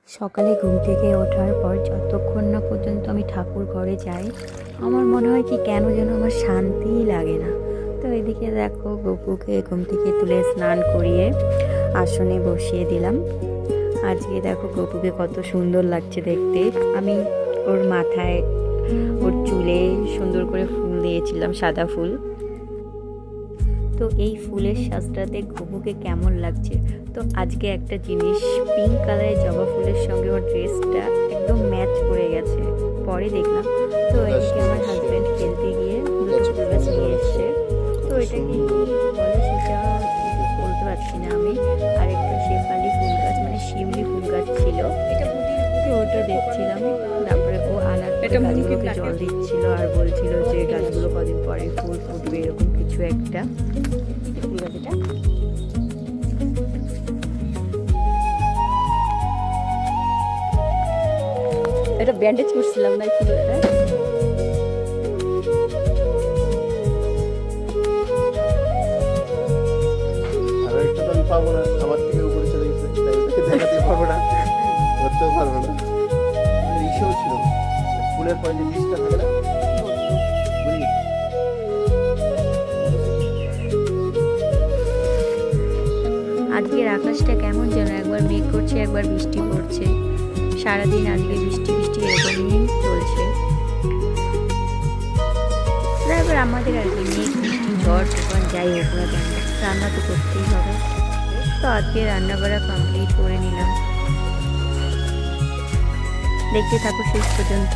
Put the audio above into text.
সকালে ঘুম থেকে ওঠার পর যতক্ষণ না পর্যন্ত আমি ঠাকুর ঘরে যাই আমার মনে হয় কি কেন যেন আমার শান্তিই লাগে না। তো এদিকে দেখো গপুকে ঘুম থেকে তুলে স্নান করিয়ে আসনে বসিয়ে দিলাম। আজকে দেখো গপুকে কত সুন্দর লাগছে দেখতে। আমি ওর মাথায় ওর চুলে সুন্দর করে ফুল দিয়েছিলাম, সাদা ফুল। তো এই ফুলের সাজটাতে গপুকে কেমন লাগছে। তো আজকে একটা জিনিস, পিঙ্ক কালারের জবা ফুলের সঙ্গে ওর ড্রেসটা একদম ম্যাচ করে গেছে। পরে দেখলাম তো এদিকে আমার হাজব্যান্ড খেলতে গিয়ে দুটো ফুল গাছ নিয়ে এসছে। তো এটা কি বলে সেটা বলতে পারছি না আমি। আর একটা শেফালি ফুল গাছ মানে শিউলি ফুল গাছ ছিল, তো ওটা দেখছিলাম। তারপরে ও আনার পরে গাছগুলোকে জল দিচ্ছিল আর বলছিল যে গাছগুলো কদিন পরে ফুল ফুটবে, এরকম কিছু একটা। ফুল গাছ এটা ব্যান্ডেজ করছিলাম না ফুলটা। আর একটা তো আমি পাবো না, আমার থেকে উপরে চলে গেছে, তাই ওটাকে দেখাতে পারবো না, ধরতেও পারবো না। ইসেও ছিল ফুলের পরে যে বীজটা থাকে না, বুঝলি? আজকের আকাশটা কেমন যেন, একবার মেঘ করছে একবার বৃষ্টি পড়ছে। সারাদিন আজকে বৃষ্টি বৃষ্টি এরকমই চলছে। তারপর আমাদের আর কি মেঘ বৃষ্টি ঝড় তুফান যাই হোক না কেন, রান্না তো করতেই হবে। তো আজকে রান্না করা কমপ্লিট করে নিলাম। দেখতে থাকো শেষ পর্যন্ত।